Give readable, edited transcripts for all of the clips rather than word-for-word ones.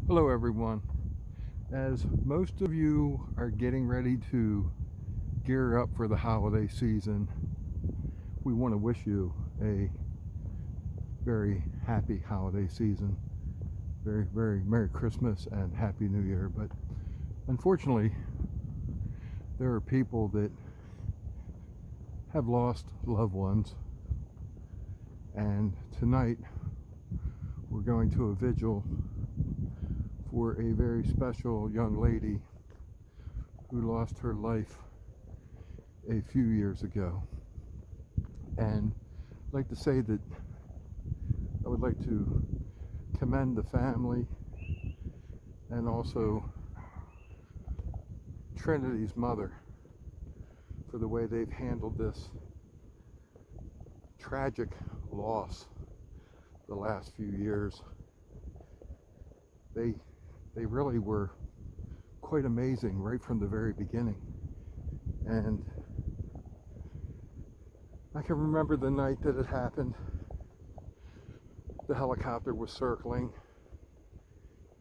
Hello, everyone. As most of you are getting ready to gear up for the holiday season, we want to wish you a very happy holiday season. Very, very Merry Christmas and Happy New Year. But unfortunately, there are people that have lost loved ones. And tonight, we're going to a vigil for a very special young lady who lost her life a few years ago. And I'd like to say that I would like to commend the family and also Trinity's mother for the way they've handled this tragic loss the last few years. They really were quite amazing right from the very beginning. And I can remember the night that it happened. The helicopter was circling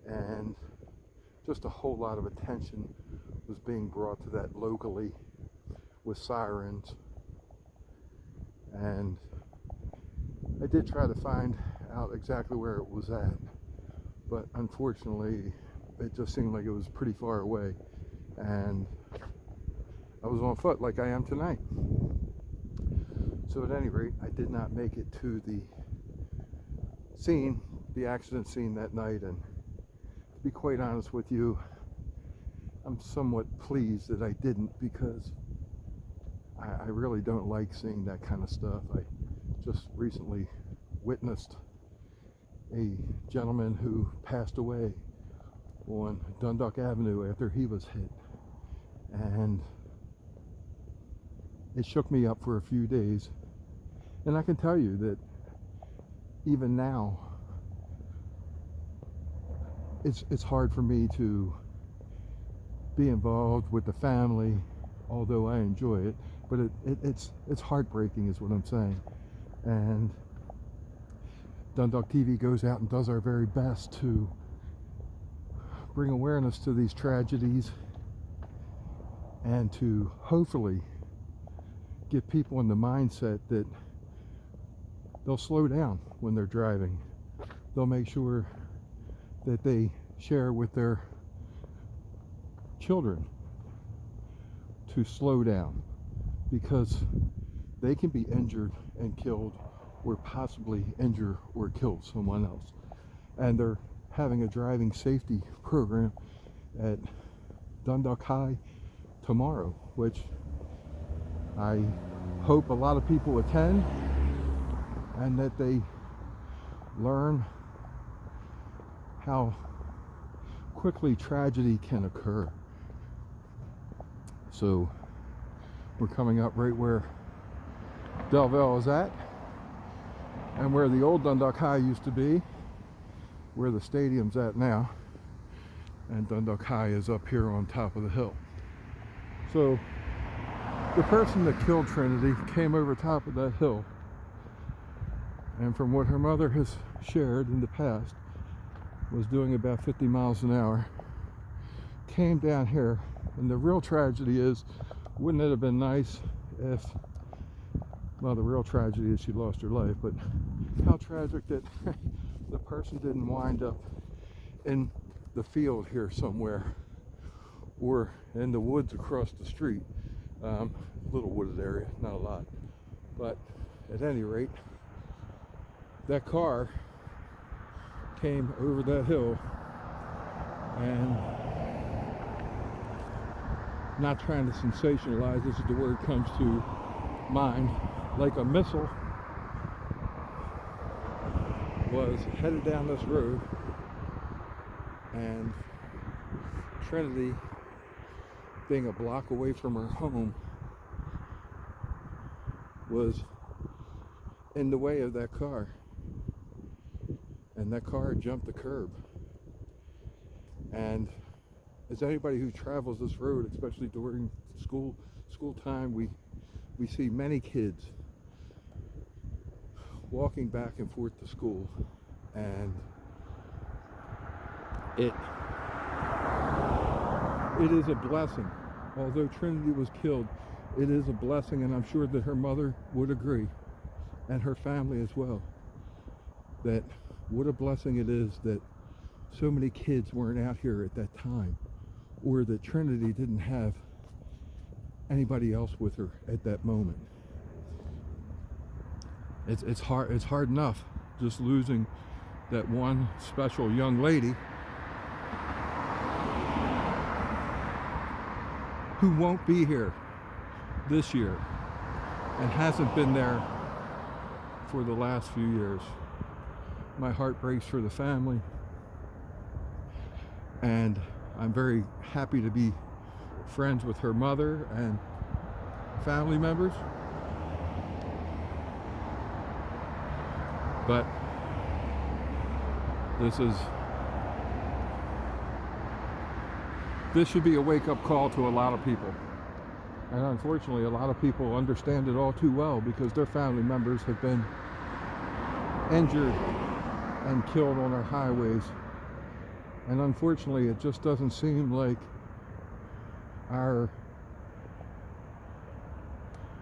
and just a whole lot of attention was being brought to that locally with sirens. And I did try to find out exactly where it was at, but unfortunately it just seemed like it was pretty far away, and I was on foot like I am tonight. So at any rate, I did not make it to the scene, the accident scene that night, and to be quite honest with you, I'm somewhat pleased that I didn't, because I really don't like seeing that kind of stuff. I just recently witnessed a gentleman who passed away on Dundalk Avenue after he was hit, and it shook me up for a few days. And I can tell you that even now it's hard for me to be involved with the family, although I enjoy it, but it's heartbreaking is what I'm saying. And Dundalk TV goes out and does our very best to bring awareness to these tragedies and to hopefully get people in the mindset that they'll slow down when they're driving. They'll make sure that they share with their children to slow down, because they can be injured and killed, or possibly injure or kill someone else. And they're having a driving safety program at Dundalk High tomorrow, which I hope a lot of people attend and that they learn how quickly tragedy can occur. So we're coming up right where Delville is at, and where the old Dundalk High used to be, where the stadium's at now, and Dundalk High is up here on top of the hill. So the person that killed Trinity came over top of that hill, and from what her mother has shared in the past, was doing about 50 miles an hour, came down here. And the real tragedy is, wouldn't it have been nice if, well, the real tragedy is she lost her life, but how tragic that the person didn't wind up in the field here somewhere, or in the woods across the street. Little wooded area, not a lot. But at any rate, that car came over that hill, and not trying to sensationalize, this is the word comes to mind, like a missile was headed down this road, and Trinity, being a block away from her home, was in the way of that car, and that car jumped the curb. And as anybody who travels this road, especially during school time, we see many kids walking back and forth to school, and It is a blessing. Although Trinity was killed, it is a blessing, and I'm sure that her mother would agree, and her family as well, that what a blessing it is that so many kids weren't out here at that time, or that Trinity didn't have anybody else with her at that moment. It's hard enough just losing that one special young lady who won't be here this year and hasn't been there for the last few years. My heart breaks for the family, and I'm very happy to be friends with her mother and family members. But this should be a wake-up call to a lot of people. And unfortunately, a lot of people understand it all too well because their family members have been injured and killed on our highways. And unfortunately, it just doesn't seem like our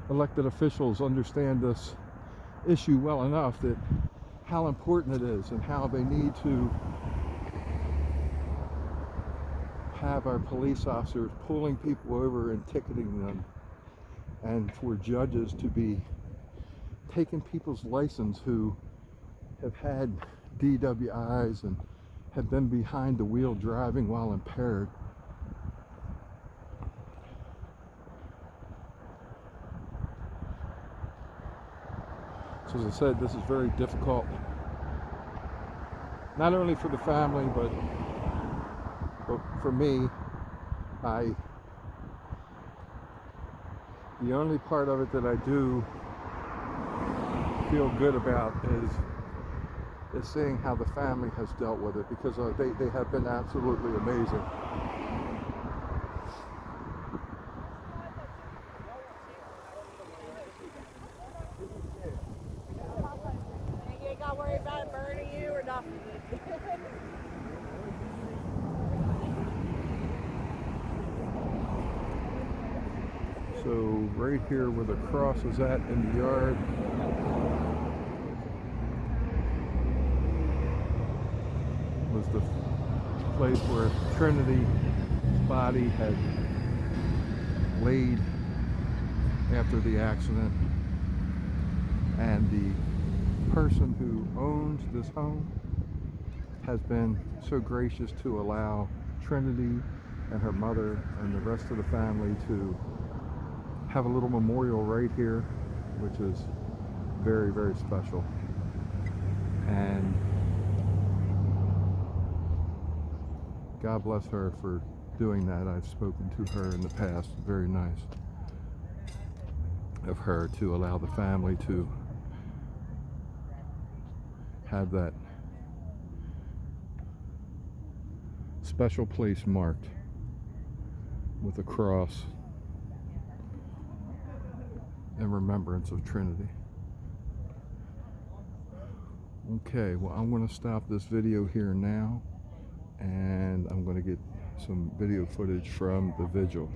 elected officials understand this issue well enough, that how important it is and how they need to have our police officers pulling people over and ticketing them, and for judges to be taking people's license who have had DWIs and have been behind the wheel driving while impaired. So as I said, this is very difficult, not only for the family, but for me. The only part of it that I do feel good about is seeing how the family has dealt with it, because they have been absolutely amazing. You ain't got to worry about it burning you or nothing. So right here where the cross is at in the yard, was the place where Trinity's body had laid after the accident. And the person who owns this home has been so gracious to allow Trinity and her mother and the rest of the family to have a little memorial right here, which is very, very special. And God bless her for doing that. I've spoken to her in the past. Very nice of her to allow the family to have that special place marked with a cross in remembrance of Trinity. Okay, well, I'm going to stop this video here now, and I'm going to get some video footage from the vigil.